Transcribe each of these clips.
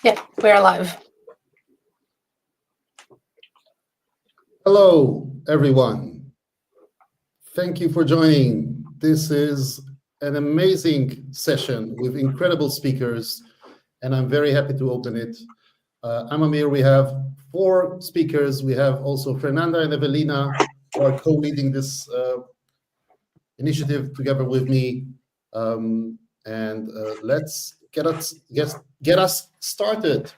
Yeah, we're live. Hello, everyone. Thank you for joining. This is an amazing session with incredible speakers, and I'm very happy to open it. I'm Amir. We have 4 speakers. We have also Fernanda and Evelina, who are co-leading this initiative together with me. Let's get us started.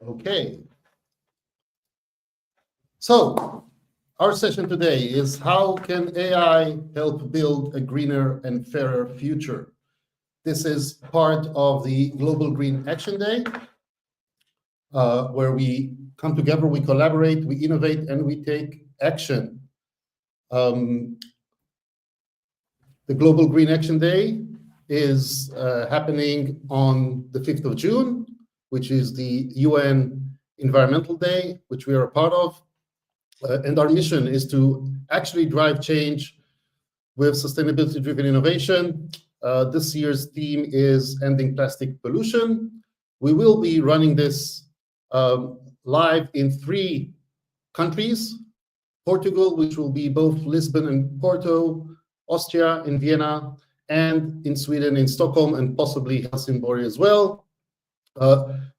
Okay. So our session today is how can AI help build a greener and fairer future? This is part of the Global Green Action Day, where we come together, we collaborate, we innovate, and we take action. The Global Green Action Day is happening on the 5th of June, which is the UN Environmental Day, which we are a part of. And our mission is to actually drive change with sustainability-driven innovation. This year's theme is ending plastic pollution. We will be running this live in 3 countries: Portugal, which will be both Lisbon and Porto, Austria in Vienna, and in Sweden in Stockholm, and possibly Helsingborg as well.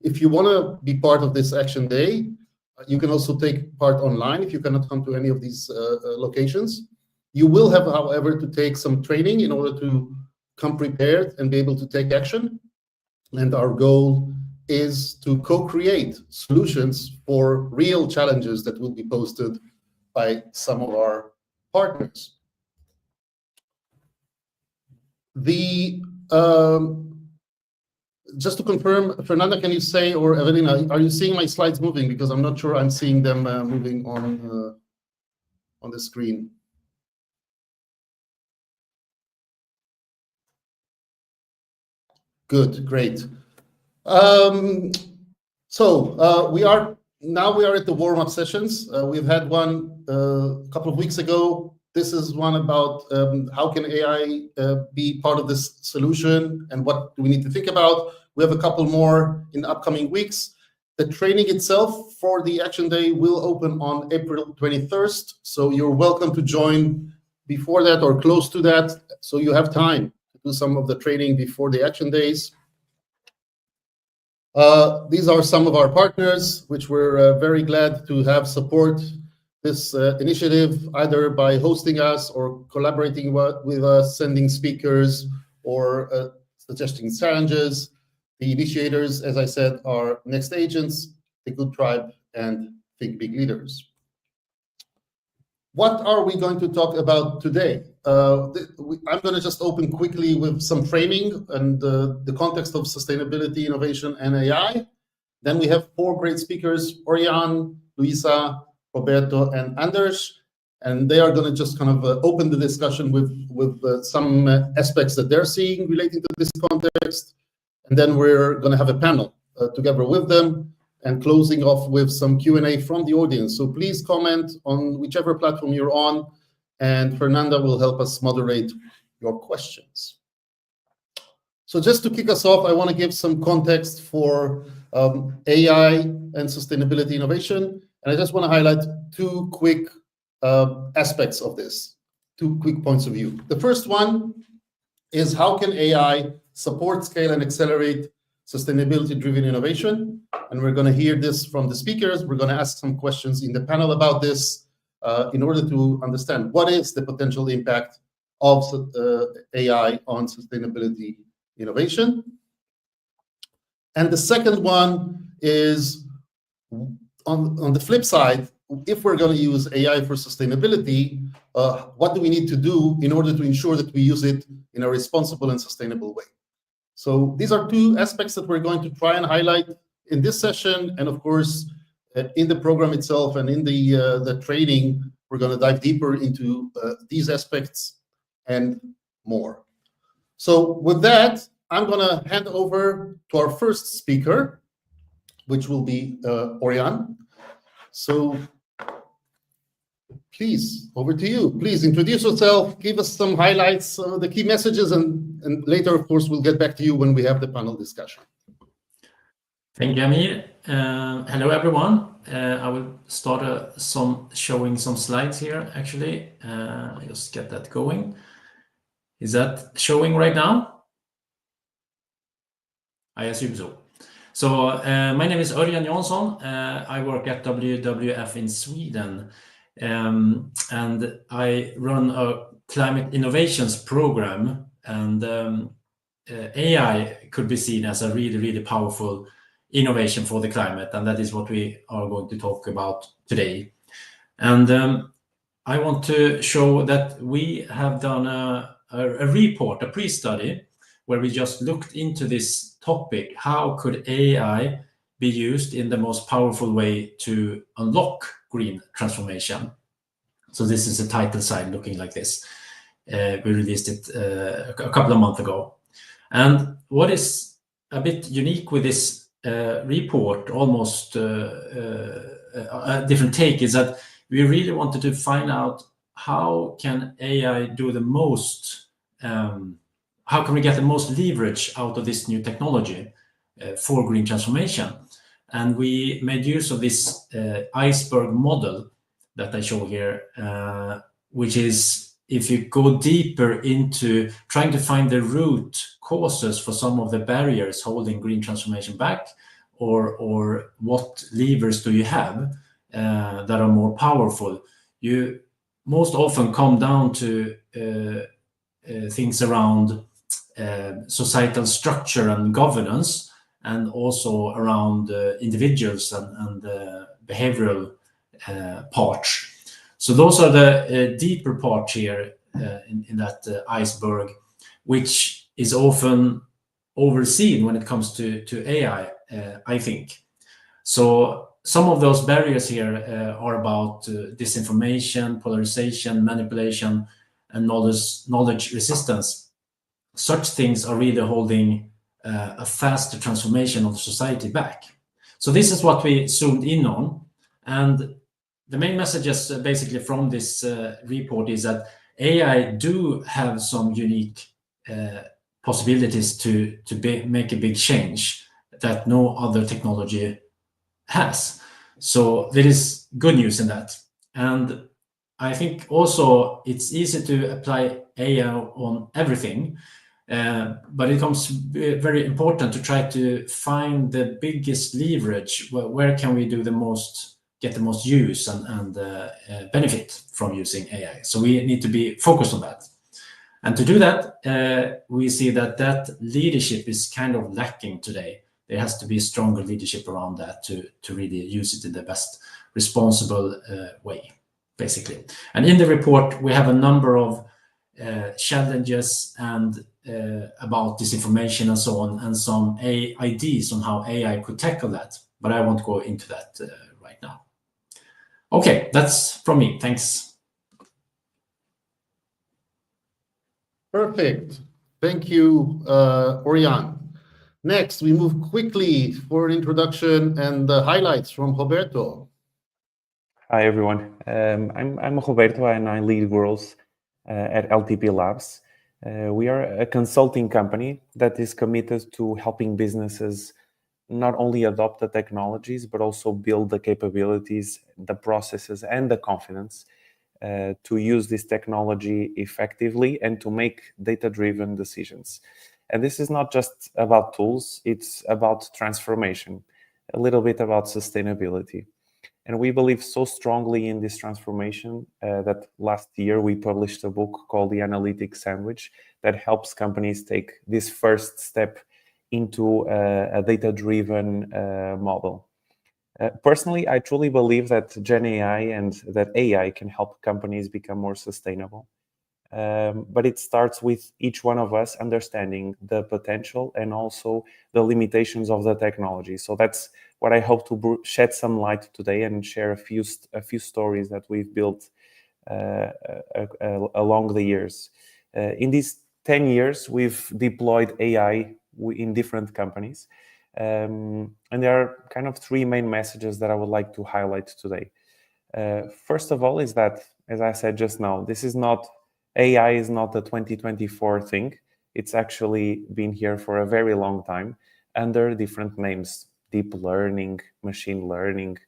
If you want to be part of this action day, you can also take part online if you cannot come to any of these locations. You will have, however, to take some training in order to come prepared and be able to take action. And our goal is to co-create solutions for real challenges that will be posted by some of our partners. Just to confirm, Fernanda, can you say, or Evelina, are you seeing my slides moving? Because I'm not sure I'm seeing them moving on the screen. Good, great. So we are at the warm-up sessions. We've had one a couple of weeks ago. This is one about how can AI be part of this solution and what do we need to think about. We have a couple more in the upcoming weeks. The training itself for the Action Day will open on April 21st. So you're welcome to join before that or close to that, so you have time to do some of the training before the Action Days. These are some of our partners, which we're very glad to have support this initiative, either by hosting us or collaborating with us, sending speakers or suggesting challenges. The initiators, as I said, are Next Agents, The Good Tribe, and Think Big Leaders. What are we going to talk about today? I'm going to just open quickly with some framing and the context of sustainability, innovation, and AI. Then we have 4 great speakers, Örjan, Luísa, Roberto, and Anders, and they are going to just kind of open the discussion with some aspects that they're seeing relating to this context. And then we're going to have a panel together with them and closing off with some Q&A from the audience. So please comment on whichever platform you're on, and Fernanda will help us moderate your questions. So just to kick us off, I want to give some context for AI and sustainability innovation. And I just want to highlight 2 quick aspects of this, 2 quick points of view. The first one is how can AI support, scale, and accelerate sustainability-driven innovation? And we're going to hear this from the speakers. We're going to ask some questions in the panel about this in order to understand what is the potential impact of AI on sustainability innovation. And the second one is, on the flip side, if we're going to use AI for sustainability, what do we need to do in order to ensure that we use it in a responsible and sustainable way? So these are 2 aspects that we're going to try and highlight in this session. And of course, in the program itself and in the training, we're going to dive deeper into these aspects and more. So with that, I'm going to hand over to our first speaker, which will be Örjan. So please, over to you. Please introduce yourself, give us some highlights, the key messages, and later, of course, we'll get back to you when we have the panel discussion. Thank you, Amir. Hello, everyone. I will start showing some slides here, actually. Just get that going. Is that showing right now? I assume so. So my name is Örjan Jansson. I work at WWF in Sweden. And I run a climate innovations program. And AI could be seen as a really, really powerful innovation for the climate, and that is what we are going to talk about today. And I want to show that we have done a report, a pre-study, where we just looked into this topic. How could AI be used in the most powerful way to unlock green transformation? So this is the title side looking like this. We released it a couple of months ago. And what is a bit unique with this report, almost a different take, is that we really wanted to find out how can AI do the most, how can we get the most leverage out of this new technology for green transformation? And we made use of this iceberg model that I show here, which is, if you go deeper into trying to find the root causes for some of the barriers holding green transformation back, or what levers do you have that are more powerful, you most often come down to things around societal structure and governance, and also around individuals and behavioral parts. So those are the deeper parts here in that iceberg, which is often overseen when it comes to AI, I think. So some of those barriers here are about disinformation, polarization, manipulation, and knowledge resistance. Such things are really holding a faster transformation of society back. So this is what we zoomed in on. And the main messages basically from this report is that AI do have some unique possibilities to make a big change that no other technology has. So there is good news in that. And I think also it's easy to apply AI on everything, but it becomes very important to try to find the biggest leverage. Where can we do the most, get the most use and benefit from using AI? So we need to be focused on that. And to do that, we see that leadership is kind of lacking today. There has to be stronger leadership around that to really use it in the best responsible way, basically. And in the report, we have a number of challenges and about disinformation and so on, and some ideas on how AI could tackle that. But I won't go into that right now. Okay, that's from me. Thanks. Perfect. Thank you, Örjan. Next, we move quickly for an introduction and the highlights from Roberto. Hi, everyone. I'm Roberto, and I lead growth at LTP Labs. We are a consulting company that is committed to helping businesses not only adopt the technologies, but also build the capabilities, the processes, and the confidence to use this technology effectively and to make data-driven decisions. And this is not just about tools, it's about transformation, a little bit about sustainability. And we believe so strongly in this transformation that last year we published a book called The Analytics Sandwich that helps companies take this first step into a data-driven model. Personally, I truly believe that Gen AI and that AI can help companies become more sustainable. But it starts with each one of us understanding the potential and also the limitations of the technology. So that's what I hope to shed some light today and share a few stories that we've built along the years. In these 10 years, we've deployed AI in different companies. And there are kind of three main messages that I would like to highlight today. First of all is that, as I said just now, AI is not a 2024 thing. It's actually been here for a very long time under different names: deep learning, machine learning,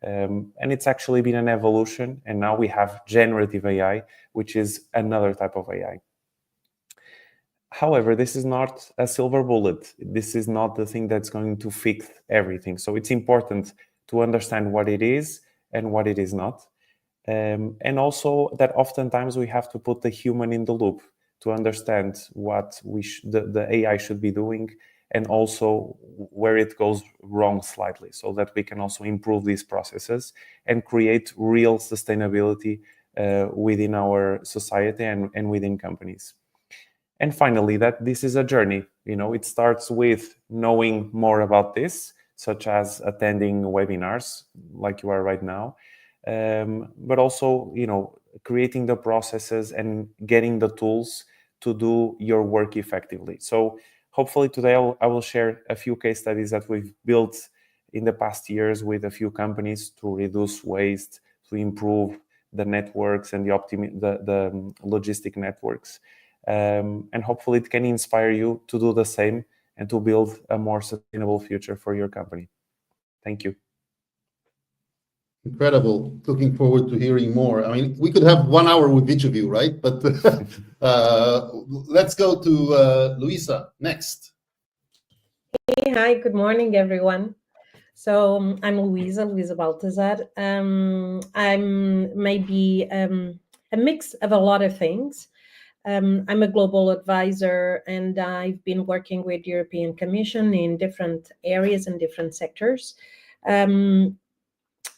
and it's actually been an evolution. And now we have generative AI, which is another type of AI. However, this is not a silver bullet. This is not the thing that's going to fix everything. So it's important to understand what it is and what it is not. And also that oftentimes we have to put the human in the loop to understand what the AI should be doing, and also where it goes wrong slightly, so that we can also improve these processes and create real sustainability within our society and within companies. And finally, that this is a journey. It starts with knowing more about this, such as attending webinars like you are right now, but also, creating the processes and getting the tools to do your work effectively. So hopefully today I will share a few case studies that we've built in the past years with a few companies to reduce waste, to improve the networks and the logistic networks. And hopefully it can inspire you to do the same and to build a more sustainable future for your company. Thank you. Incredible. Looking forward to hearing more. I mean, we could have 1 hour with each of you, right? But let's go to Luísa next. Hey, hi, good morning, everyone. So I'm Luísa Baltazar. I'm maybe a mix of a lot of things. I'm a global advisor, and I've been working with European Commission in different areas and different sectors.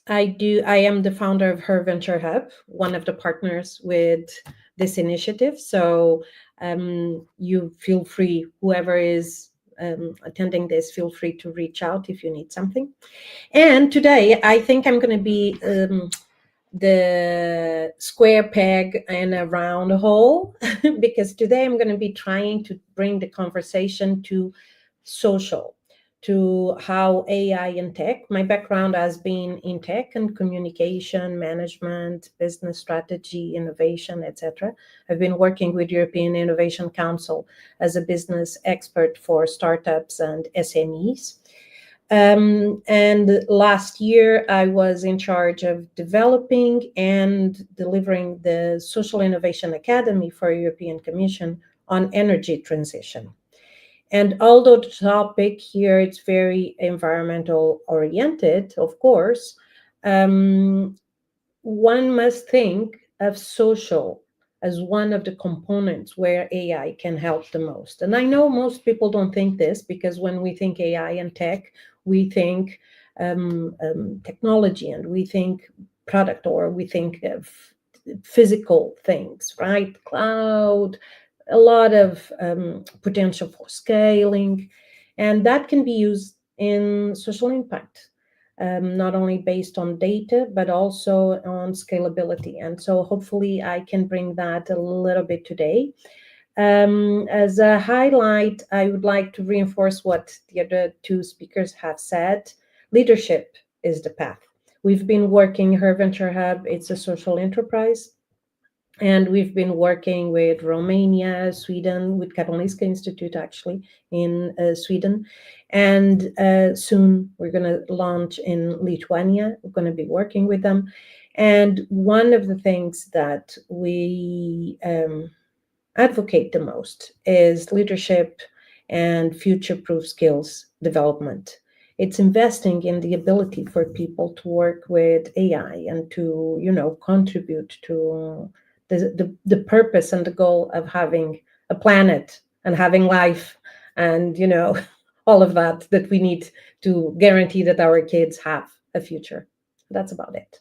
I am the founder of Her Venture Hub, one of the partners with this initiative. So you feel free, whoever is attending this, feel free to reach out if you need something. And today, I think I'm going to be the square peg in a round hole, because today I'm going to be trying to bring the conversation to social, to how AI and tech. My background has been in tech and communication, management, business strategy, innovation, etc. I've been working with European Innovation Council as a business expert for startups and SMEs. And last year, I was in charge of developing and delivering the Social Innovation Academy for European Commission on energy transition. And although the topic here is very environmental oriented, of course, one must think of social as one of the components where AI can help the most. And I know most people don't think this, because when we think AI and tech, we think technology, and we think product, or we think of physical things, right? Cloud, a lot of potential for scaling, and that can be used in social impact, not only based on data, but also on scalability. And so hopefully I can bring that a little bit today. As a highlight, I would like to reinforce what the other two speakers have said. Leadership is the path. We've been working Her Venture Hub. It's a social enterprise. And we've been working with Romania, Sweden, with Karolinska Institute, actually, in Sweden. And soon we're going to launch in Lithuania. We're going to be working with them. And one of the things that we advocate the most is leadership and future-proof skills development. It's investing in the ability for people to work with AI and to, contribute to the purpose and the goal of having a planet and having life and, all of that we need to guarantee that our kids have a future. That's about it.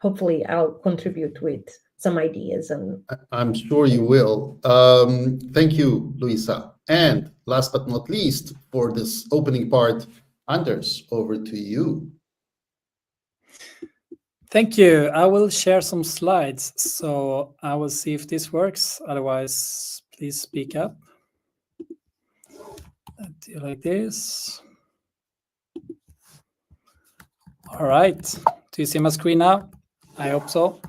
Hopefully I'll contribute with some ideas. And I'm sure you will. Thank you, Luísa. And last but not least, for this opening part, Anders, over to you. Thank you. I will share some slides, so I will see if this works. Otherwise, please speak up. do like this. All right. Do you see my screen now? I hope so.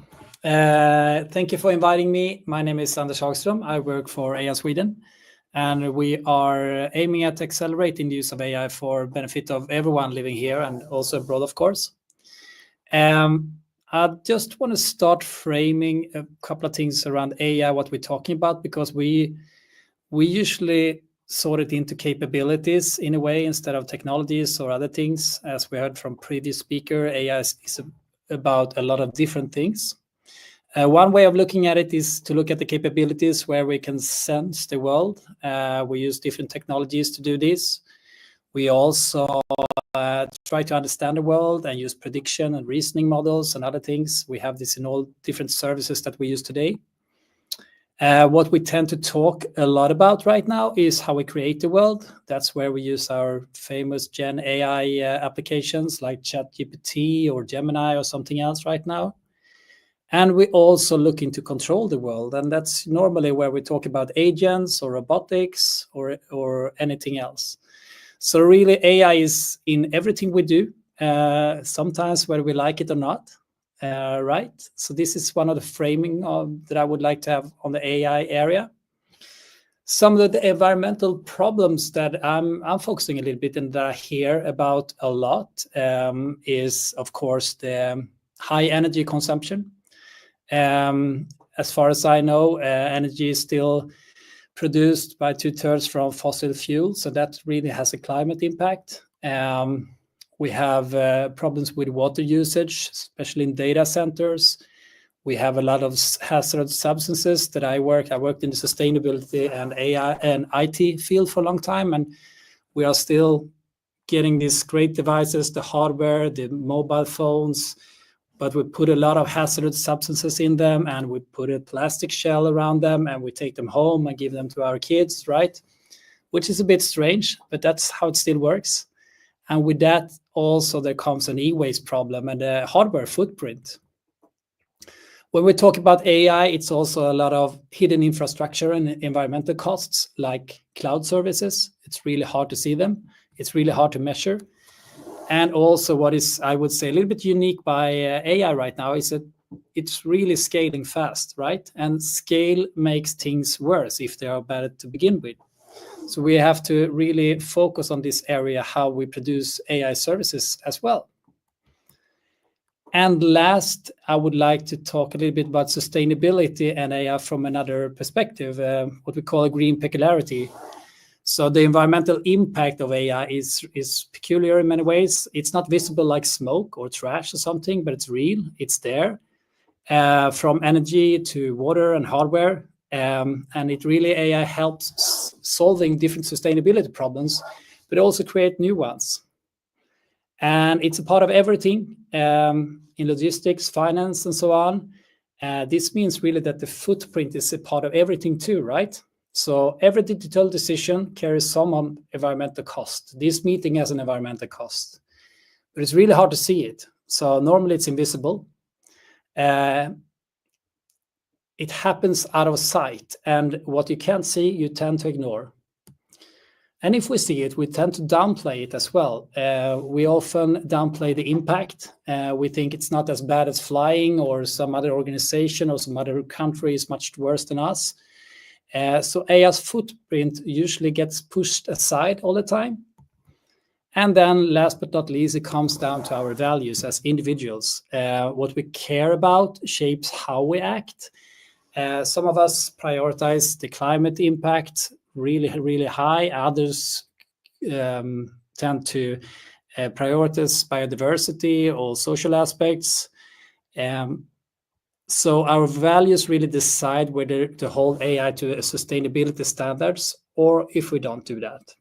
Thank you for inviting me. My name is Anders Hagström. I work for AI Sweden, and we are aiming at accelerating the use of AI for benefit of everyone living here and also abroad, of course. I just want to start framing a couple of things around AI, what we're talking about, because we usually sort it into capabilities in a way instead of technologies or other things. As we heard from previous speaker, AI is about a lot of different things. One way of looking at it is to look at the capabilities where we can sense the world. We use different technologies to do this. We also try to understand the world and use prediction and reasoning models and other things. We have this in all different services that we use today. What we tend to talk a lot about right now is how we create the world. That's where we use our famous Gen AI applications like ChatGPT or Gemini or something else right now. And we also look into control the world. And that's normally where we talk about agents or robotics or anything else. So really AI is in everything we do, sometimes whether we like it or not. Right. So this is one of the framing that I would like to have on the AI area. Some of the environmental problems that I'm focusing a little bit and that I hear about a lot is, of course, the high energy consumption. As far as I know, energy is still produced by 2/3 from fossil fuels, so that really has a climate impact. We have problems with water usage, especially in data centers. We have a lot of hazardous substances that I worked in the sustainability and AI and IT field for a long time, and we are still getting these great devices, the hardware, the mobile phones, but we put a lot of hazardous substances in them, and we put a plastic shell around them, and we take them home and give them to our kids, right? Which is a bit strange, but that's how it still works. And with that, also there comes an e-waste problem and a hardware footprint. When we talk about AI, it's also a lot of hidden infrastructure and environmental costs like cloud services. It's really hard to see them. It's really hard to measure. And also what is, I would say, a little bit unique by AI right now is that it's really scaling fast, right? And scale makes things worse if they are bad to begin with. So we have to really focus on this area, how we produce AI services as well. And last, I would like to talk a little bit about sustainability and AI from another perspective, what we call a green peculiarity. So the environmental impact of AI is peculiar in many ways. It's not visible like smoke or trash or something, but it's real. It's there, from energy to water and hardware. And it really, AI helps solving different sustainability problems, but also create new ones. And it's a part of everything in logistics, finance, and so on. This means really that the footprint is a part of everything too, right? So every digital decision carries some environmental cost. This meeting has an environmental cost, but it's really hard to see it. So normally it's invisible. It happens out of sight, and what you can't see, you tend to ignore. And if we see it, we tend to downplay it as well. We often downplay the impact. We think it's not as bad as flying, or some other organization or some other country is much worse than us. So AI's footprint usually gets pushed aside all the time. And then last but not least, it comes down to our values as individuals. What we care about shapes how we act. Some of us prioritize the climate impact really, really high. Others tend to prioritize biodiversity or social aspects. So our values really decide whether to hold AI to sustainability standards or if we don't do that.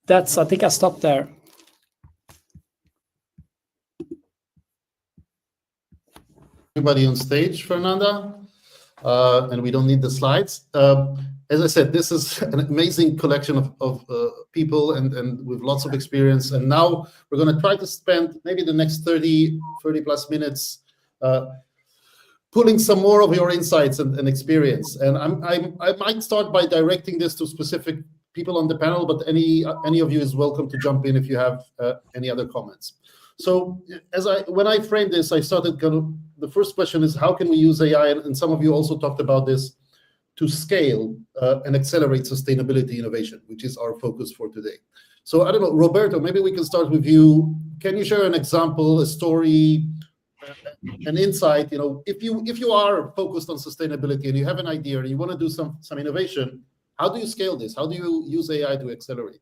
I think I'll stop there. Everybody on stage, Fernanda, and we don't need the slides. As I said, this is an amazing collection of people and with lots of experience. And now we're going to try to spend maybe the next 30 plus minutes pulling some more of your insights and experience. And I might start by directing this to specific people on the panel, but any of you is welcome to jump in if you have any other comments. So when I framed this, I started the first question is, how can we use AI? And some of you also talked about this, to scale and accelerate sustainability innovation, which is our focus for today. So I don't know, Roberto, maybe we can start with you. Can you share an example, a story, an insight? If you are focused on sustainability and you have an idea and you want to do some innovation, how do you scale this? How do you use AI to accelerate?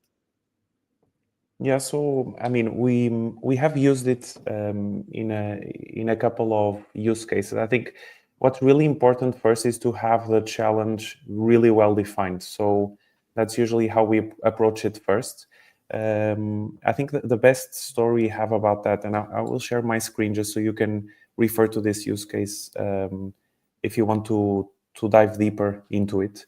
Yeah, so I mean, we have used it in a couple of use cases. I think what's really important first is to have the challenge really well defined. So that's usually how we approach it first. I think the best story we have about that, and I will share my screen just so you can refer to this use case if you want to dive deeper into it,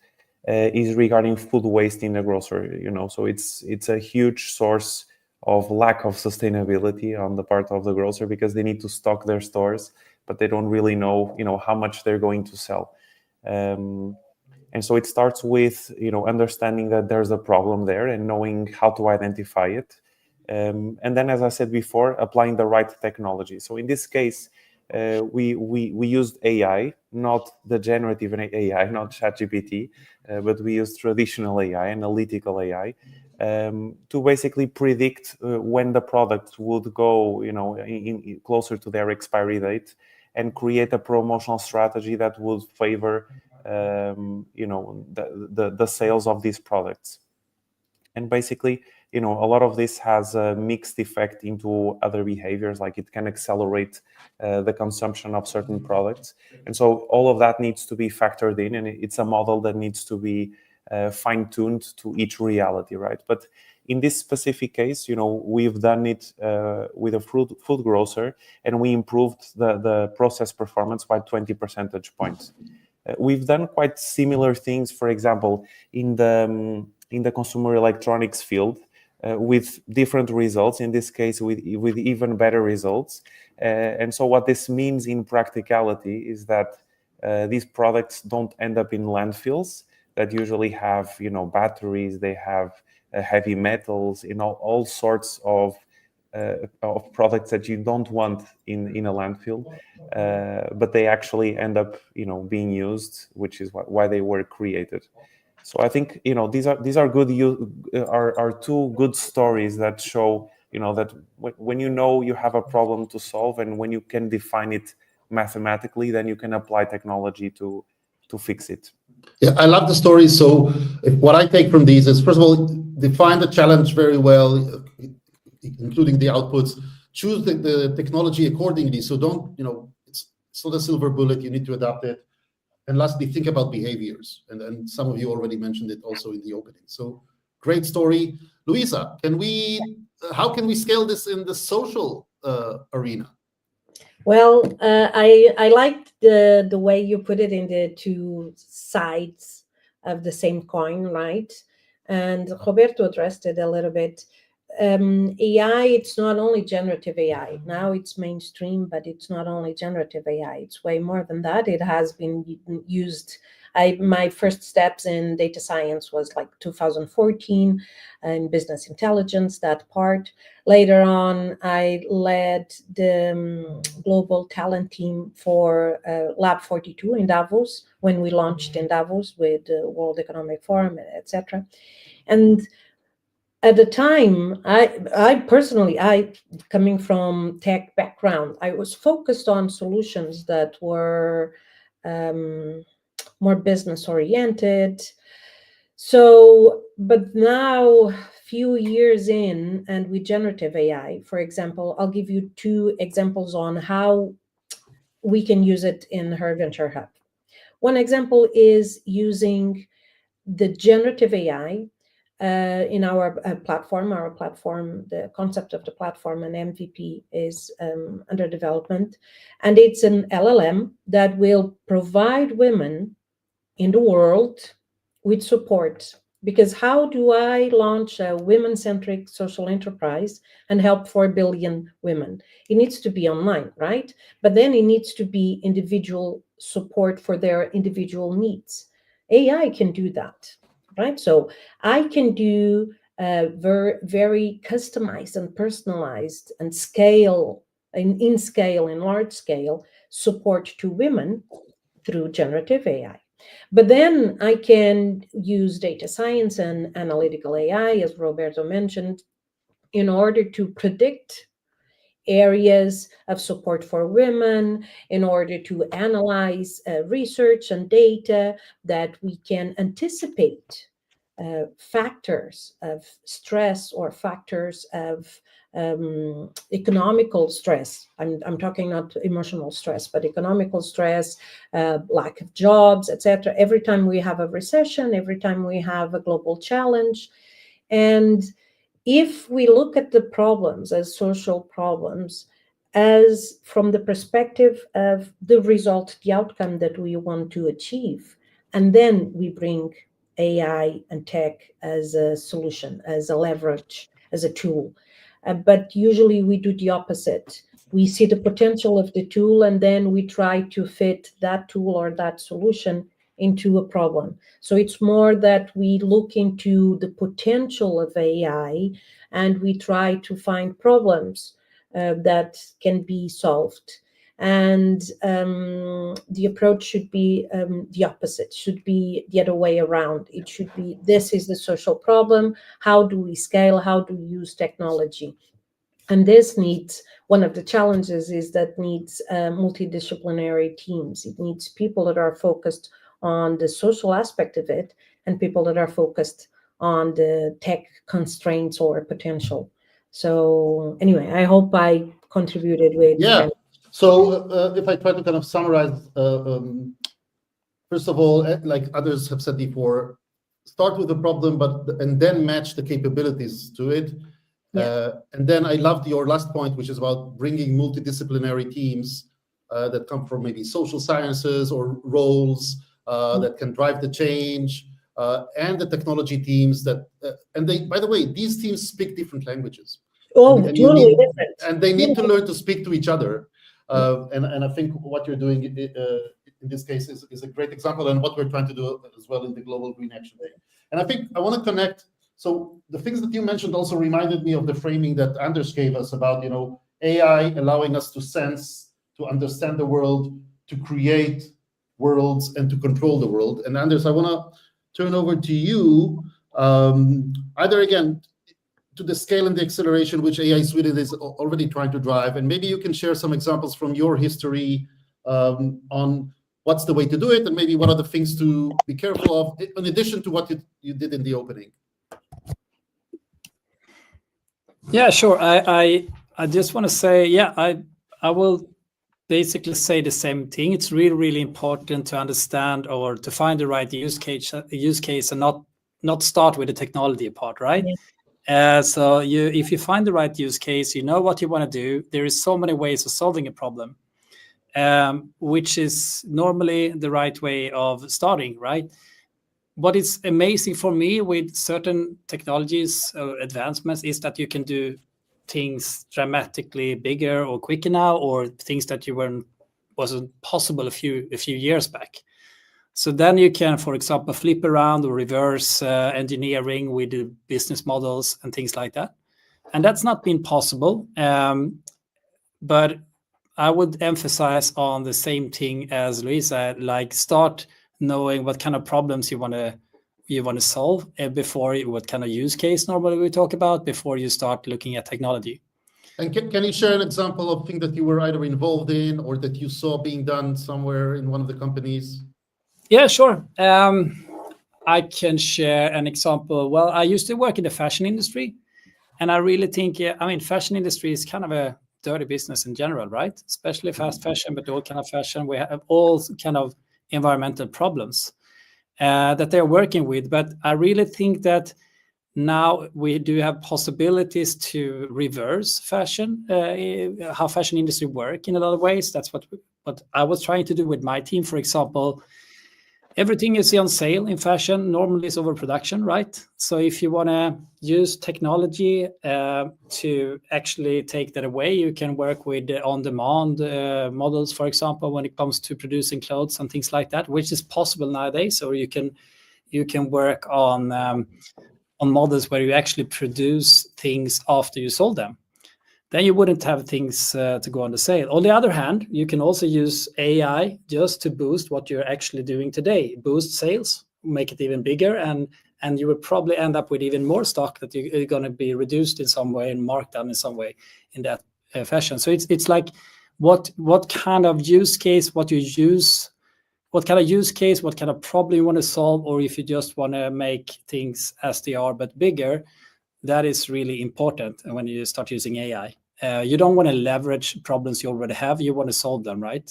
is regarding food waste in the grocery. So it's a huge source of lack of sustainability on the part of the grocer, because they need to stock their stores, but they don't really know how much they're going to sell. And so it starts with understanding that there's a problem there and knowing how to identify it, and then, as I said before, applying the right technology. So in this case, we used AI, not the generative AI, not ChatGPT, but we used traditional AI, analytical AI, to basically predict when the product would go in closer to their expiry date, and create a promotional strategy that would favor the sales of these products. And basically, a lot of this has a mixed effect into other behaviors, like it can accelerate the consumption of certain products. And so all of that needs to be factored in, and it's a model that needs to be fine-tuned to each reality, right? But in this specific case, we've done it with a food grocer, and we improved the process performance by 20 percentage points. We've done quite similar things, for example, in the consumer electronics field, with different results, in this case with even better results. And so what this means in practicality is that these products don't end up in landfills that usually have batteries, they have heavy metals, all sorts of products that you don't want in a landfill, but they actually end up being used, which is why they were created. So I think these are good are two good stories that show that when you have a problem to solve, and when you can define it mathematically, then you can apply technology to fix it. Yeah, I love the story. So what I take from these is, first of all, define the challenge very well, including the outputs. Choose the technology accordingly. So don't, it's not a silver bullet. You need to adapt it. And lastly, think about behaviors. And some of you already mentioned it also in the opening. So great story. Luísa, how can we scale this in the social arena? Well, I liked the way you put it in the two sides of the same coin, right? And Roberto addressed it a little bit. AI, it's not only generative AI. Now it's mainstream, but it's not only generative AI. It's way more than that. It has been used. My first steps in data science was like 2014, in business intelligence, that part. Later on, I led the global talent team for Lab 42 in Davos, when we launched in Davos with the World Economic Forum, etc. And at the time, I personally, coming from tech background, I was focused on solutions that were more business oriented. So, but now, few years in, and with generative AI, for example, I'll give you two examples on how we can use it in Her Venture Hub. One example is using the generative AI in our platform. Our platform, the concept of the platform, an MVP, is under development. And it's an LLM that will provide women in the world with support. Because how do I launch a women-centric social enterprise and help 4 billion women? It needs to be online, right? But then it needs to be individual support for their individual needs. AI can do that. right? So I can do very customized and personalized and in large scale support to women through generative AI. But then I can use data science and analytical AI, as Roberto mentioned, in order to predict areas of support for women, in order to analyze research and data that we can anticipate factors of stress or factors of economical stress. I'm talking not emotional stress, but economical stress, lack of jobs, etc. Every time we have a recession, every time we have a global challenge. And if we look at the problems as social problems, as from the perspective of the result, the outcome that we want to achieve, and then we bring AI and tech as a solution, as a leverage, as a tool. But usually we do the opposite. We see the potential of the tool, and then we try to fit that tool or that solution into a problem. So it's more that we look into the potential of AI and we try to find problems that can be solved. And the approach should be the opposite, should be the other way around. It should be, this is the social problem. How do we scale? How do we use technology? And this needs, one of the challenges is that needs multidisciplinary teams. It needs people that are focused on the social aspect of it and people that are focused on the tech constraints or potential. So anyway, I hope I contributed with. Yeah. So if I try to kind of summarize, first of all, like others have said before, start with the problem, and then match the capabilities to it. Yeah. And then I loved your last point, which is about bringing multidisciplinary teams that come from maybe social sciences or roles that can drive the change, and the technology teams that, and they, by the way, these teams speak different languages. Oh, and totally different. And they need to learn to speak to each other. And I think what you're doing in this case is a great example, and what we're trying to do as well in the Global Green Action Day. And I think I want to connect. So the things that you mentioned also reminded me of the framing that Anders gave us about, AI allowing us to sense, to understand the world, to create worlds, and to control the world. And Anders, I want to turn over to you, either again, to the scale and the acceleration which AI Sweden is already trying to drive. And maybe you can share some examples from your history on what's the way to do it, and maybe what are the things to be careful of, in addition to what you did in the opening. Yeah, sure. I just want to say, yeah, I will basically say the same thing. It's really, really important to understand or to find the right use case and not start with the technology part, right? Yeah. So if you find the right use case, you know what you want to do. There is so many ways of solving a problem, which is normally the right way of starting, right? What is amazing for me with certain technologies or advancements is that you can do things dramatically bigger or quicker now, or things that wasn't possible a few years back. So then you can, for example, flip around or reverse engineering with the business models and things like that. And that's not been possible. But I would emphasize on the same thing as Luísa, like start knowing what kind of problems you want to solve before what kind of use case normally we talk about before you start looking at technology. And can you share an example of thing that you were either involved in or that you saw being done somewhere in one of the companies? Yeah, sure. I can share an example. Well, I used to work in the fashion industry, and I really think, fashion industry is kind of a dirty business in general, right? Especially fast fashion, but all kind of fashion. We have all kind of environmental problems that they're working with. But I really think that now we do have possibilities to reverse fashion, how fashion industry work in a lot of ways. That's what I was trying to do with my team. For example, everything you see on sale in fashion normally is overproduction, right? So if you want to use technology to actually take that away, you can work with on-demand models, for example, when it comes to producing clothes and things like that, which is possible nowadays. Or you can you can work on models where you actually produce things after you sold them. Then you wouldn't have things to go on the sale. On the other hand, you can also use AI just to boost what you're actually doing today, boost sales, make it even bigger, and you will probably end up with even more stock that you're going to be reduced in some way and marked down in some way in that fashion. So it's like what kind of use case, what kind of use case, what kind of problem you want to solve, or if you just want to make things as they are but bigger. That is really important when you start using AI. You don't want to leverage problems you already have. You want to solve them, right?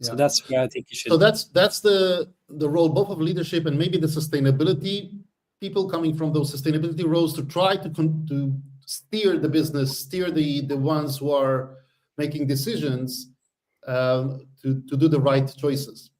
Yeah. So that's where I think you should. So that's the role both of leadership and maybe the sustainability people coming from those sustainability roles to try to steer the business, steer the ones who are making decisions to do the right choices.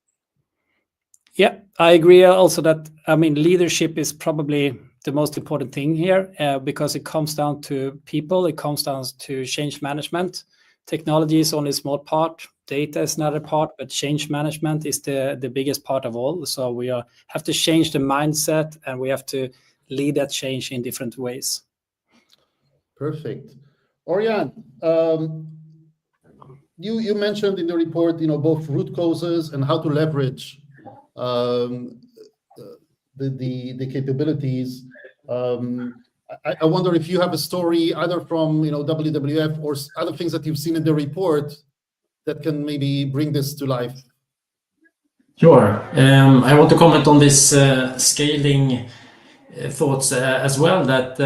Yeah, I agree also that, leadership is probably the most important thing here because it comes down to people, it comes down to change management. Technology is only a small part, data is another part, but change management is the biggest part of all. So we have to change the mindset and we have to lead that change in different ways. Perfect. Örjan, you mentioned in the report, both root causes and how to leverage the capabilities. I wonder if you have a story either from WWF or other things that you've seen in the report that can maybe bring this to life. Sure. I want to comment on this scaling thoughts as well, that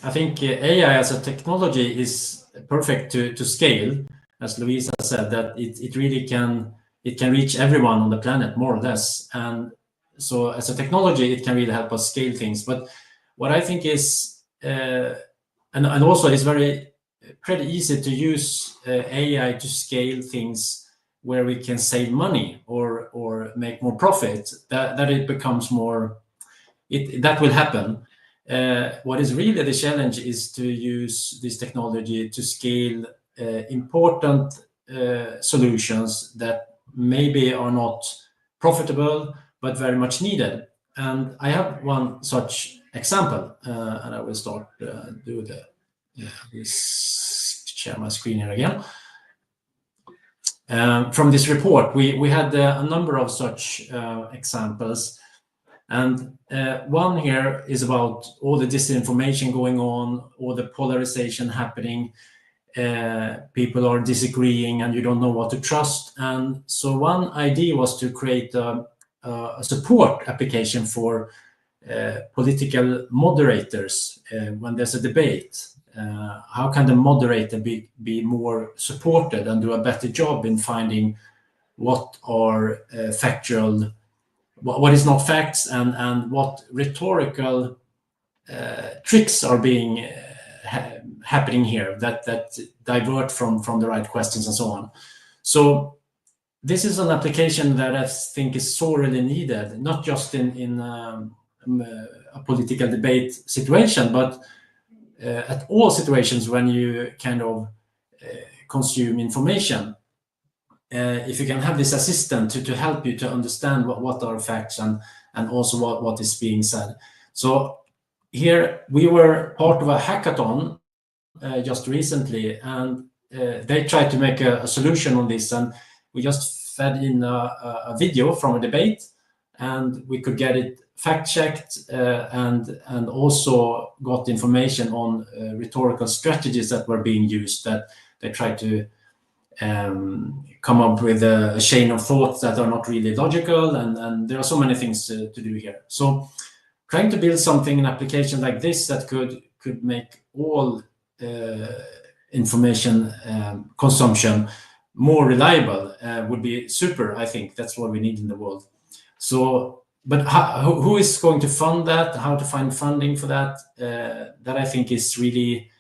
I think AI as a technology is perfect to scale, as Luísa said, that it really can reach everyone on the planet more or less, and so as a technology it can really help us scale things. But what I think is and also it's pretty easy to use AI to scale things where we can save money or make more profit, that it becomes more, that will happen. What is really the challenge is to use this technology to scale important solutions that maybe are not profitable but very much needed. And I have one such example, and I will start share my screen here again. From this report, we had a number of such examples, and one here is about all the disinformation going on, all the polarization happening. People are disagreeing and you don't know what to trust. And so one idea was to create a support application for political moderators when there's a debate. How can the moderator be more supported and do a better job in finding what are factual, what is not facts, and what rhetorical tricks are being happening here that divert from the right questions and so on. So this is an application that I think is sorely needed, not just in a political debate situation, but at all situations when you kind of consume information. If you can have this assistant to help you to understand what are facts and also what is being said. So here we were part of a hackathon just recently, and they tried to make a solution on this, and we just fed in a video from a debate, and we could get it fact-checked and also got information on rhetorical strategies that were being used, that they tried to come up with a chain of thoughts that are not really logical, and there are so many things to do here. So trying to build something, an application like this that could make all information consumption more reliable would be super. I think that's what we need in the world. So, but who is going to fund that? How to find funding for that? That I think is really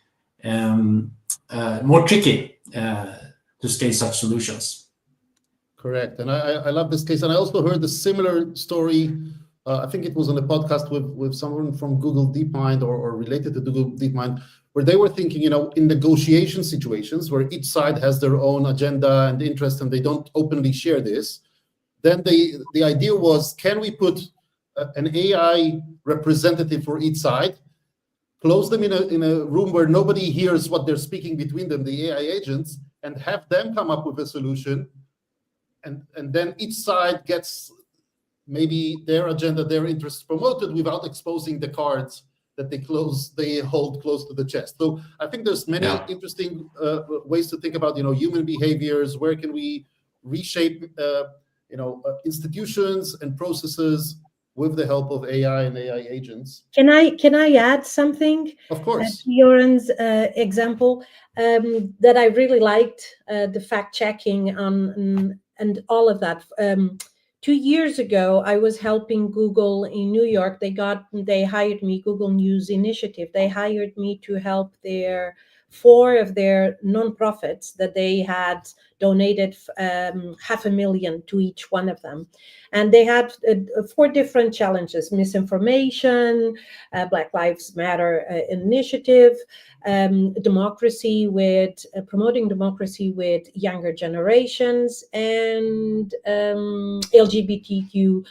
more tricky to scale such solutions. Correct, and I love this case, and I also heard a similar story. I think it was on a podcast with someone from Google DeepMind or related to Google DeepMind, where they were thinking, in negotiation situations where each side has their own agenda and interest and they don't openly share this, then the idea was, can we put an AI representative for each side, close them in a room where nobody hears what they're speaking between them, the AI agents, and have them come up with a solution. And then each side gets maybe their agenda, their interests promoted without exposing the cards that they hold close to the chest. So I think there's many interesting ways to think about, human behaviors. Where can we reshape, institutions and processes with the help of AI and AI agents? Can I add something? Of course. To Göran's example, that I really liked, the fact checking on and all of that. 2 years ago, I was helping Google in New York. They hired me, Google News Initiative. They hired me to help 4 of their nonprofits that they had donated $500,000 to each one of them. And they had 4 different challenges: misinformation, Black Lives Matter initiative, democracy with promoting democracy with younger generations, and LGBTQ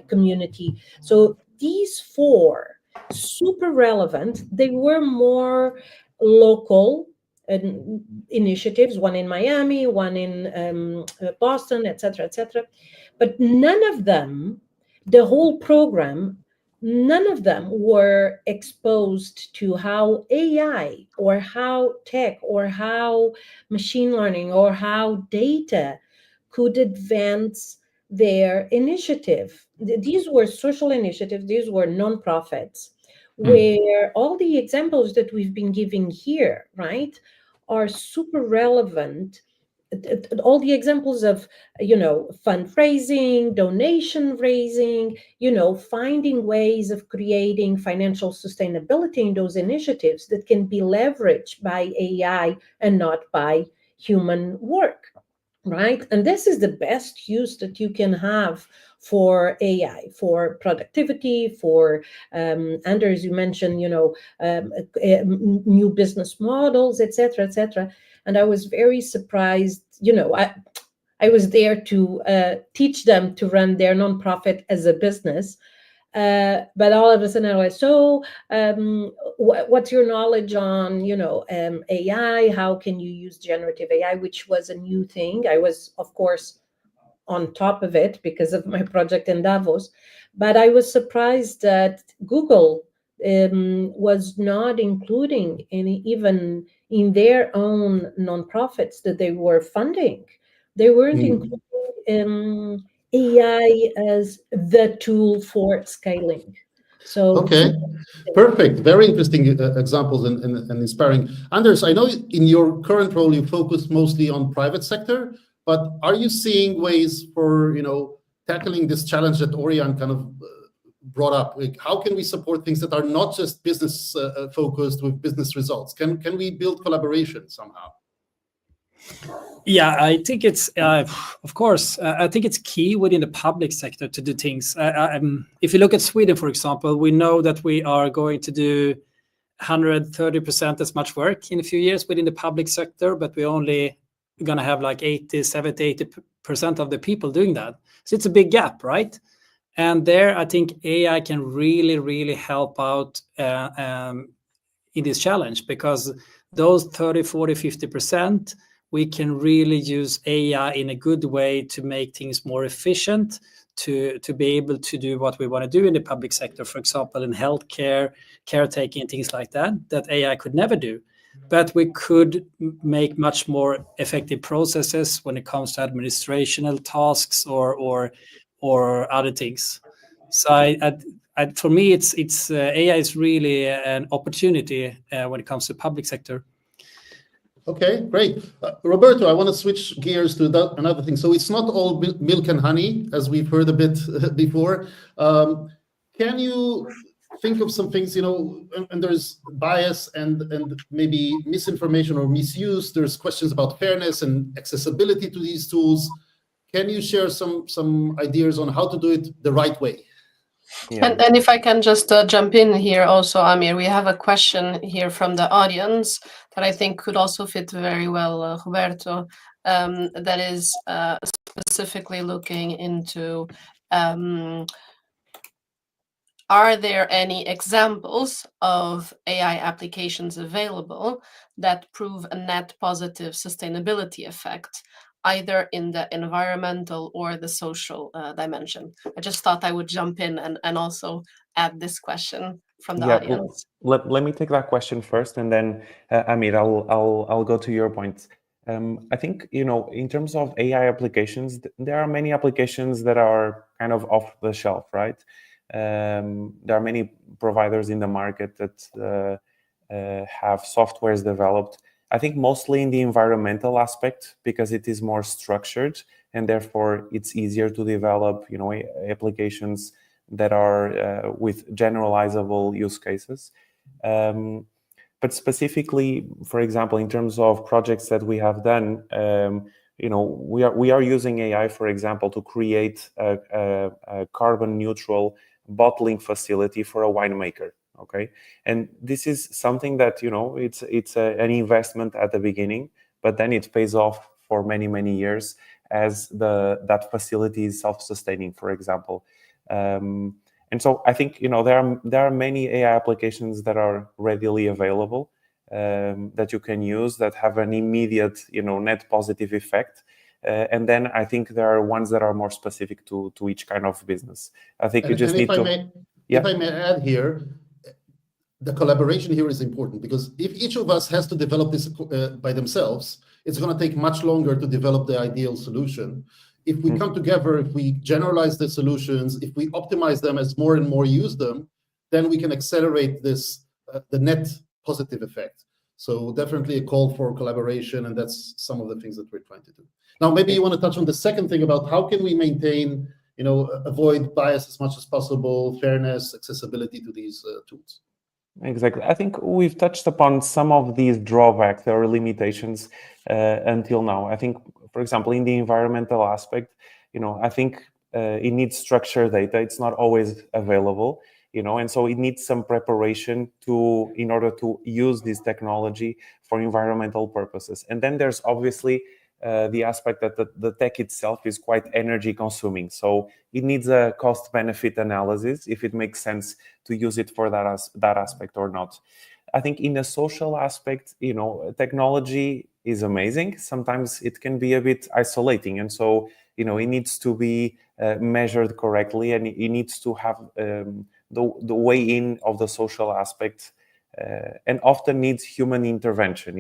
community. So these 4, super relevant. They were more local initiatives, one in Miami, one in Boston, etc., etc. But none of them, the whole program, none of them were exposed to how AI or how tech or how machine learning or how data could advance their initiative. These were social initiatives, these were nonprofits, where all the examples that we've been giving here, right, are super relevant. All the examples of, fundraising, donation raising, finding ways of creating financial sustainability in those initiatives that can be leveraged by AI and not by human work, right? And this is the best use that you can have for AI, for productivity, for Anders, you mentioned, new business models, etc., etc. And I was very surprised. I was there to teach them to run their nonprofit as a business. But all of a sudden I was, so what's your knowledge on, AI? How can you use generative AI, which was a new thing. I was, of course, on top of it because of my project in Davos. But I was surprised that Google was not including even in their own nonprofits that they were funding. They weren't including AI as the tool for scaling. So okay, perfect. Very interesting examples and inspiring. Anders, I know in your current role you focus mostly on private sector, but are you seeing ways for tackling this challenge that Örjan kind of brought up? Like, how can we support things that are not just business focused with business results? Can we build collaboration somehow? Yeah, I think it's, of course, I think it's key within the public sector to do things. If you look at Sweden, for example, we know that we are going to do 130% as much work in a few years within the public sector, but we're only going to have like 70-80% of the people doing that. So it's a big gap, right? And there, I think AI can really, really help out in this challenge, because those 30, 40, 50%, we can really use AI in a good way to make things more efficient, to be able to do what we want to do in the public sector, for example, in healthcare, caretaking, things like that AI could never do. But we could make much more effective processes when it comes to administrational tasks or other things. So for me, it's AI is really an opportunity when it comes to public sector. Okay, great. Roberto, I want to switch gears to another thing. So it's not all milk and honey, as we've heard a bit before. Can you think of some things, and there's bias and maybe misinformation or misuse. There's questions about fairness and accessibility to these tools. Can you share some ideas on how to do it the right way? Yeah. And if I can just jump in here also, Amir, we have a question here from the audience that I think could also fit very well, Roberto, that is specifically looking into are there any examples of AI applications available that prove a net positive sustainability effect, either in the environmental or the social dimension? I just thought I would jump in and also add this question from the audience. Let me take that question first, and then Amir, I'll go to your points. I think, in terms of AI applications, there are many applications that are kind of off the shelf, right? There are many providers in the market that have softwares developed. I think mostly in the environmental aspect, because it is more structured and therefore it's easier to develop, applications that are with generalizable use cases. But specifically, for example, in terms of projects that we have done, we are using AI, for example, to create a carbon neutral bottling facility for a winemaker. Okay, and this is something that it's an investment at the beginning, but then it pays off for many years as that facility is self-sustaining, for example. And so I think there are many AI applications that are readily available that you can use that have an immediate net positive effect. And then I think there are ones that are more specific to each kind of business. I think you just need to. If I may add here, the collaboration here is important, because if each of us has to develop this by themselves, it's going to take much longer to develop the ideal solution. If we come together, if we generalize the solutions, if we optimize them as more and more use them, then we can accelerate this, the net positive effect. So definitely a call for collaboration, and that's some of the things that we're trying to do. Now, maybe you want to touch on the second thing about how can we maintain, avoid bias as much as possible, fairness, accessibility to these tools. Exactly. I think we've touched upon some of these drawbacks or limitations until now. I think, for example, in the environmental aspect, I think it needs structured data. It's not always available, and so it needs some preparation in order to use this technology for environmental purposes. And then there's obviously the aspect that the tech itself is quite energy consuming. So it needs a cost-benefit analysis if it makes sense to use it for that aspect or not. I think in a social aspect, technology is amazing. Sometimes it can be a bit isolating. And so, it needs to be measured correctly, and it needs to have the way in of the social aspect, and often needs human intervention.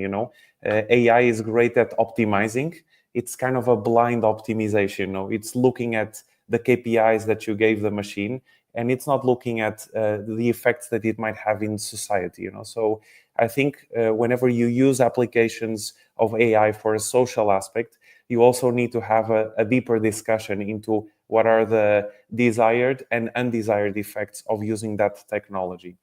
AI is great at optimizing. It's kind of a blind optimization. It's looking at the KPIs that you gave the machine, and it's not looking at the effects that it might have in society. So I think whenever you use applications of AI for a social aspect, you also need to have a deeper discussion into what are the desired and undesired effects of using that technology.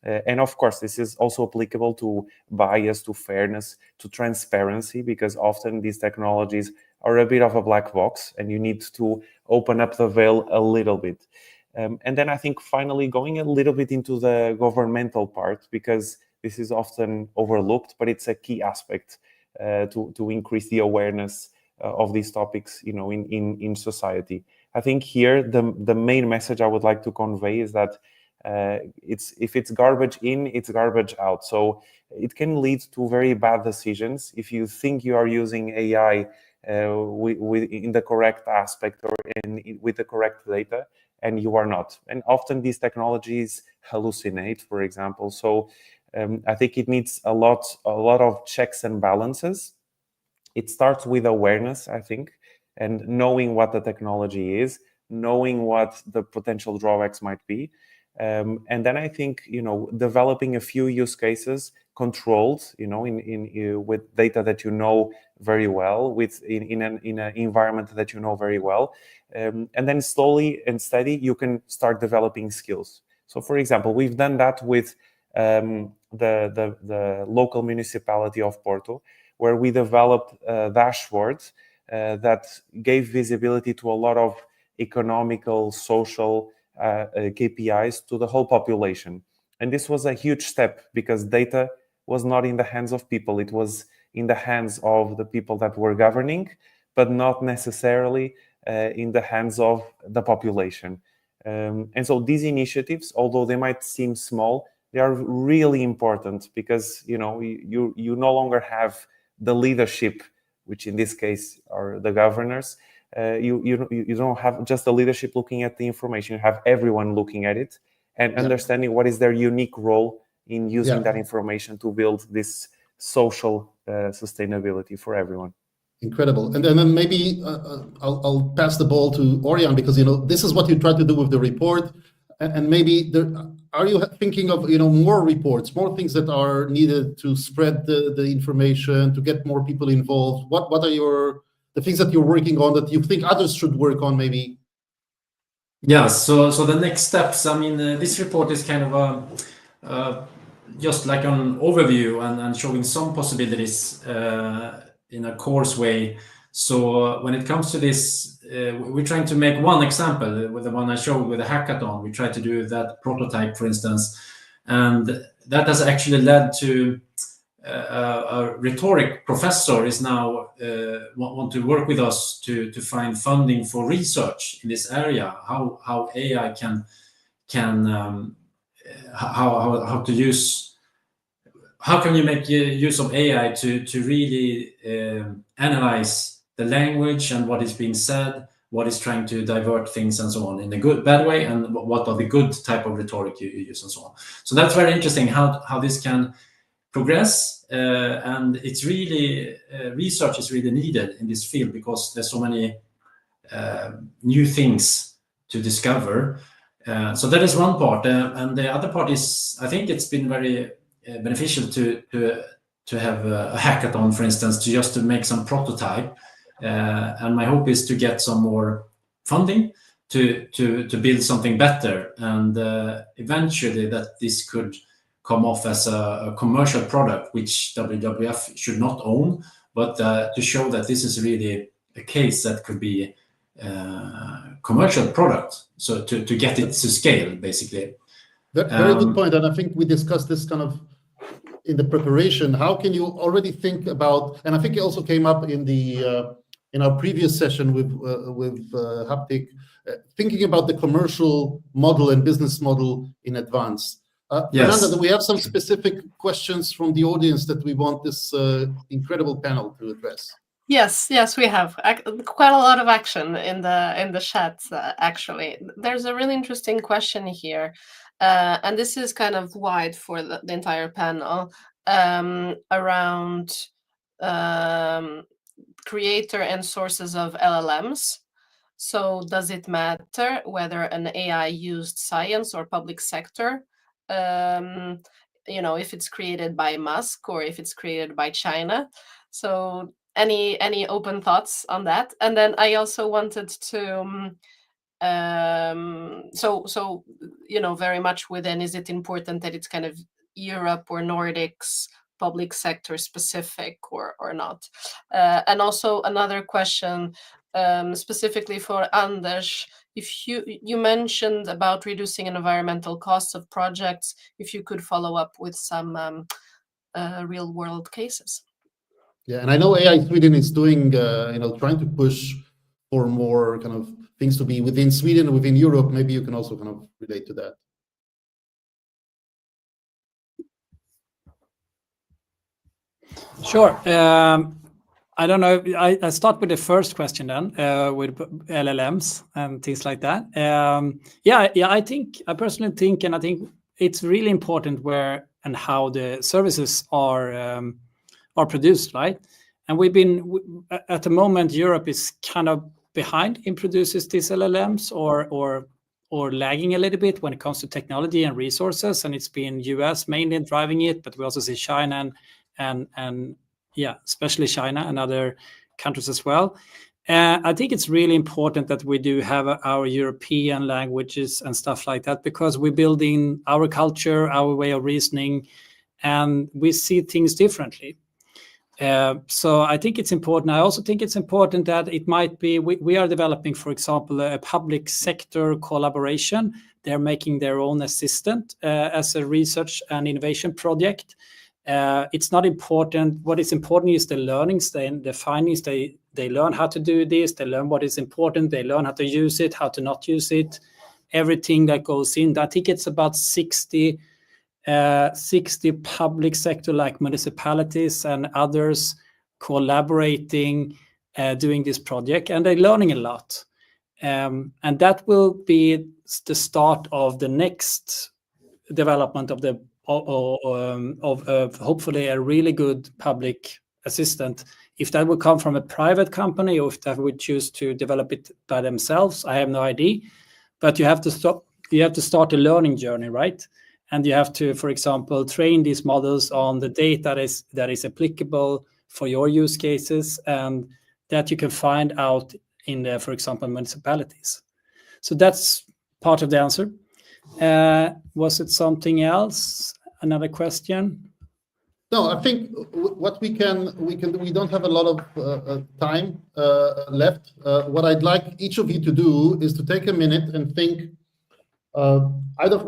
And of course, this is also applicable to bias, to fairness, to transparency, because often these technologies are a bit of a black box and you need to open up the veil a little bit. And then I think finally going a little bit into the governmental part, because this is often overlooked, but it's a key aspect to increase the awareness of these topics, in society. I think here the main message I would like to convey is that if it's garbage in, it's garbage out. So it can lead to very bad decisions if you think you are using AI in the correct aspect or with the correct data, and you are not. And often these technologies hallucinate, for example. So I think it needs a lot of checks and balances. It starts with awareness, I think, and knowing what the technology is, knowing what the potential drawbacks might be. And then I think, developing a few use cases controlled, with data that very well, in an environment that very well, and then slowly and steady you can start developing skills. So, for example, we've done that with the local municipality of Porto, where we developed dashboards that gave visibility to a lot of economical, social KPIs to the whole population. And this was a huge step because data was not in the hands of people. It was in the hands of the people that were governing, but not necessarily in the hands of the population. And so these initiatives, although they might seem small, they are really important because you no longer have the leadership, which in this case are the governors. You don't have just the leadership looking at the information. You have everyone looking at it and understanding what is their unique role in using that information to build this social sustainability for everyone. Incredible. And then maybe I'll pass the ball to Örjan, because this is what you try to do with the report, and maybe are you thinking of more reports, more things that are needed to spread the information, to get more people involved? What are the things that you're working on that you think others should work on maybe? Yeah, so the next steps, I mean, this report is kind of just like an overview and showing some possibilities in a coarse way. So when it comes to this, we're trying to make one example with the one I showed with the hackathon. We tried to do that prototype, for instance, and that has actually led to a rhetoric professor is now want to work with us to find funding for research in this area, how AI can how to use, how can you make use of AI to really analyze the language and what is being said, what is trying to divert things and so on in a good bad way, and what are the good type of rhetoric you use and so on. So that's very interesting how this can progress, and it's really research is really needed in this field because there's so many new things to discover. So that is one part, and the other part is, I think it's been very beneficial to have a hackathon, for instance, to make some prototype, and my hope is to get some more funding to build something better, and eventually that this could come off as a commercial product, which WWF should not own, but to show that this is really a case that could be commercial product, so to get it to scale, basically. Very good point, and I think we discussed this kind of in the preparation. How can you already think about, and I think it also came up in the in our previous session with Haptic, thinking about the commercial model and business model in advance. Yes. Fernanda, do we have some specific questions from the audience that we want this incredible panel to address? Yes, we have quite a lot of action in the chat. Actually, there's a really interesting question here, and this is kind of wide for the entire panel, around creator and sources of LLMs. So does it matter whether an AI used science or public sector? If it's created by Musk or if it's created by China. So any open thoughts on that? And then I also wanted to very much within, is it important that it's kind of Europe or Nordics public sector specific or not? And also another question, specifically for Anders, if you mentioned about reducing environmental costs of projects, if you could follow up with some real world cases. Yeah, and I know AI Sweden is doing, trying to push for more kind of things to be within Sweden and within Europe. Maybe you can also kind of relate to that. Sure. I don't know. I start with the first question then, with LLMs and things like that. I personally think, and I think it's really important where and how the services are produced, right? And we've been at the moment, Europe is kind of behind in produces these LLMs or lagging a little bit when it comes to technology and resources, and it's been US mainly driving it, but we also see China and especially China and other countries as well. I think it's really important that we do have our European languages and stuff like that, because we're building our culture, our way of reasoning, and we see things differently. So I think it's important. I also think it's important that it might be, we are developing, for example, a public sector collaboration. They're making their own assistant as a research and innovation project. It's not important. What is important is the learnings, the findings. They learn how to do this. They learn what is important. They learn how to use it, how to not use it. everything that goes in. I think it's about 60 public sector, like municipalities and others, collaborating, doing this project, and they're learning a lot. And that will be the start of the next development of hopefully a really good public assistant. If that would come from a private company, or if that would choose to develop it by themselves, I have no idea. But you have to start a learning journey, right? And you have to, for example, train these models on the data that is applicable for your use cases, and that you can find out in the, for example, municipalities. So that's part of the answer. Was it something else? Another question? No, I think what we don't have a lot of time left. What I'd like each of you to do is to take a minute and think, either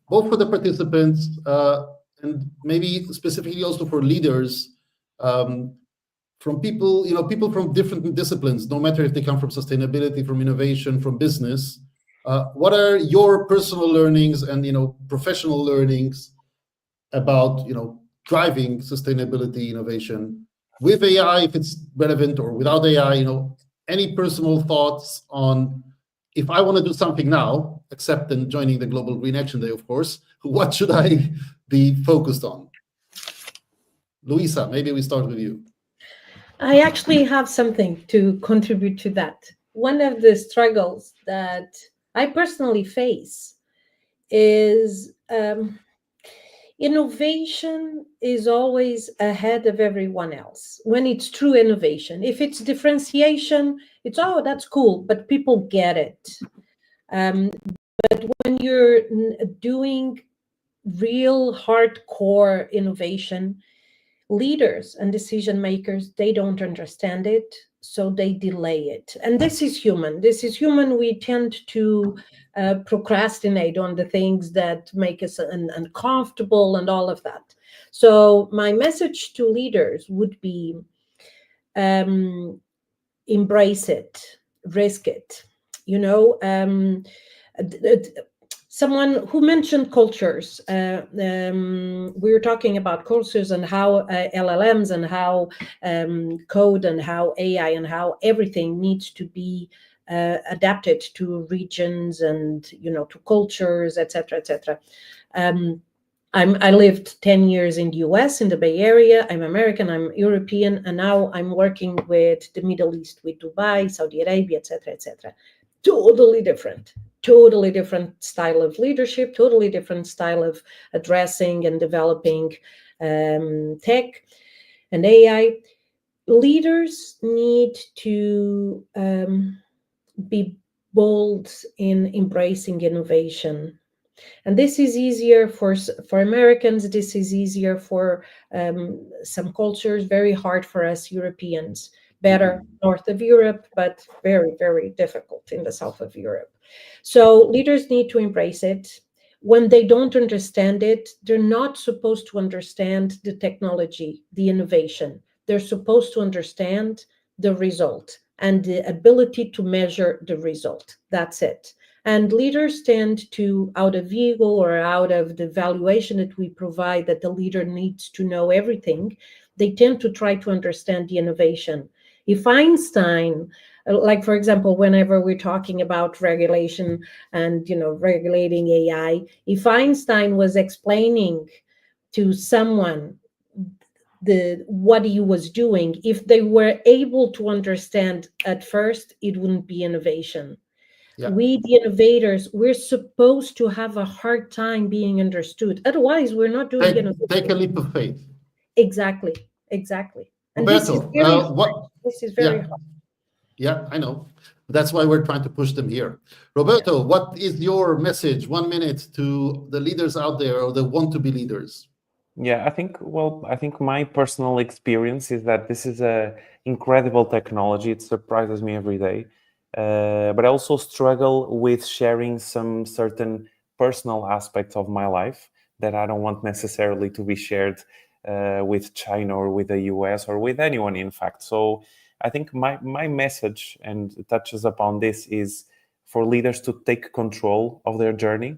both for the participants and maybe specifically also for leaders, from people, people from different disciplines, no matter if they come from sustainability, from innovation, from business. What are your personal learnings and professional learnings about driving sustainability innovation with AI, if it's relevant, or without AI? Any personal thoughts on, if I want to do something now, except in joining the Global Green Action Day, of course, what should I be focused on? Luísa, maybe we start with you. I actually have something to contribute to that. One of the struggles that I personally face is innovation is always ahead of everyone else when it's true innovation. If it's differentiation, it's, oh, that's cool, but people get it. But when you're doing real hardcore innovation, leaders and decision makers, they don't understand it, so they delay it. And this is human. We tend to procrastinate on the things that make us uncomfortable and all of that. So my message to leaders would be, embrace it, risk it. Someone who mentioned cultures, we were talking about cultures and how LLMs and how code and how AI and how everything needs to be adapted to regions and to cultures, etc., etc. I lived 10 years in the US, in the Bay Area. I'm American, I'm European, and now I'm working with the Middle East, with Dubai, Saudi Arabia, etc., etc. Totally different style of leadership, totally different style of addressing and developing tech and AI. Leaders need to be bold in embracing innovation. And this is easier for Americans. This is easier for some cultures, very hard for us Europeans. Better north of Europe, but very, very difficult in the south of Europe. So leaders need to embrace it. When they don't understand it, they're not supposed to understand the technology, the innovation. They're supposed to understand the result and the ability to measure the result. That's it. And leaders tend to, out of ego or out of the valuation that we provide, that the leader needs to know everything, they tend to try to understand the innovation. If Einstein, like, for example, whenever we're talking about regulation and, regulating AI, if Einstein was explaining to someone what he was doing, if they were able to understand at first, it wouldn't be innovation. Yeah. We, the innovators, we're supposed to have a hard time being understood. Otherwise, we're not doing innovation. Take a leap of faith. Exactly. And Roberto, this is very hard. Yeah, I know. That's why we're trying to push them here. Roberto, what is your message, 1 minute, to the leaders out there or the want to be leaders? Yeah, I think my personal experience is that this is a incredible technology. It surprises me every day. But I also struggle with sharing some certain personal aspects of my life that I don't want necessarily to be shared with China or with the US or with anyone, in fact. So I think my message, and it touches upon this, is for leaders to take control of their journey.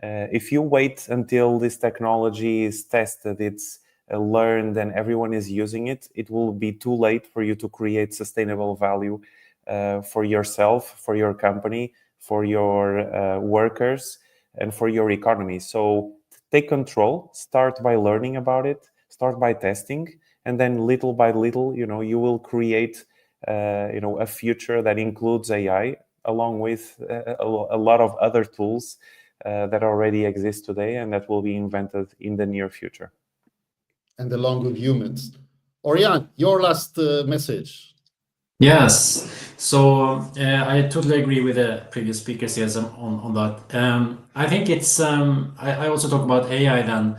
If you wait until this technology is tested, it's learned, and everyone is using it, it will be too late for you to create sustainable value for yourself, for your company, for your workers, and for your economy. So take control, start by learning about it, start by testing, and then little by little, you will create a future that includes AI, along with a lot of other tools that already exist today and that will be invented in the near future. And along with humans. Örjan, your last message. Yes. So I totally agree with the previous speakers here on that. I think it's, I also talk about AI then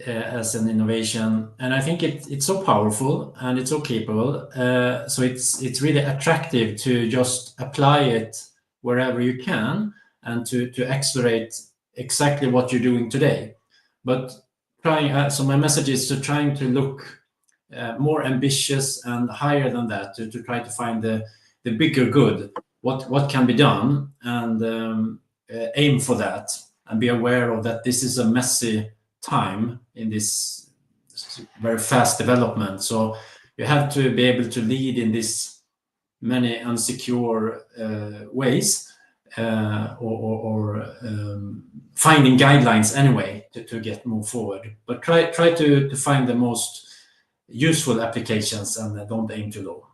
as an innovation, and I think it's so powerful and it's so capable. So it's really attractive to just apply it wherever you can and to accelerate exactly what you're doing today. But so my message is to trying to look more ambitious and higher than that, to try to find the bigger good, what can be done, and aim for that, and be aware of that this is a messy time in this very fast development. So you have to be able to lead in this many unsecure ways, or finding guidelines anyway to move forward. But try to find the most useful applications and don't aim too low.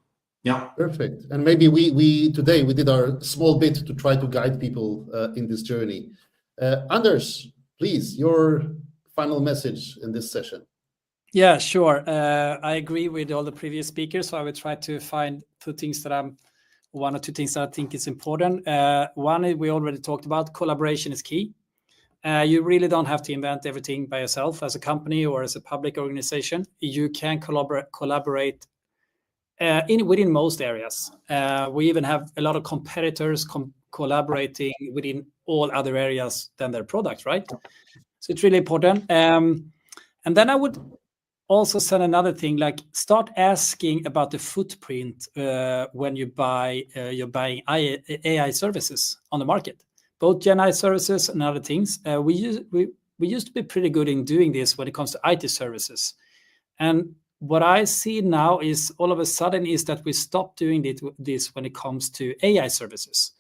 Yeah. Perfect. And maybe we today we did our small bit to try to guide people in this journey. Anders, please, your final message in this session. Yeah, sure. I agree with all the previous speakers. So I will try to find one or two things that I think is important. One, we already talked about, collaboration is key. You really don't have to invent everything by yourself as a company or as a public organization. You can collaborate within most areas. We even have a lot of competitors collaborating within all other areas than their product, right? So it's really important. And then I would also say another thing, like start asking about the footprint when you're buying AI services on the market, both Gen AI services and other things. We used to be pretty good in doing this when it comes to IT services. And what I see now is all of a sudden is that we stop doing this when it comes to AI services.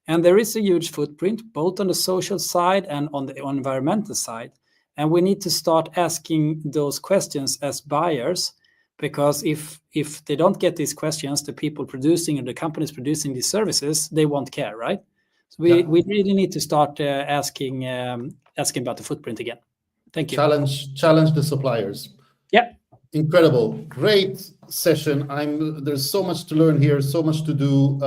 And there is a huge footprint, both on the social side and on the environmental side. And we need to start asking those questions as buyers, because if they don't get these questions, the people producing and the companies producing these services, they won't care, right? So we really need to start asking about the footprint again. Thank you. Challenge the suppliers. Yeah. Incredible. Great session. There's so much to learn here, so much to do.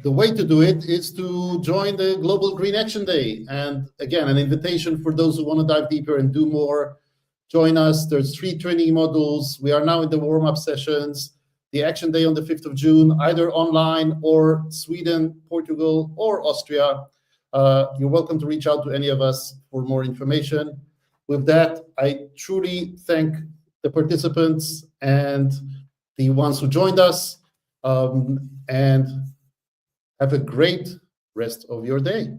The way to do it is to join the Global Green Action Day. And again, an invitation for those who want to dive deeper and do more. Join us. There's 3 training modules. We are now in the warm-up sessions. The Action Day on the 5th of June, either online or Sweden, Portugal, or Austria. You're welcome to reach out to any of us for more information. With that, I truly thank the participants and the ones who joined us, and have a great rest of your day.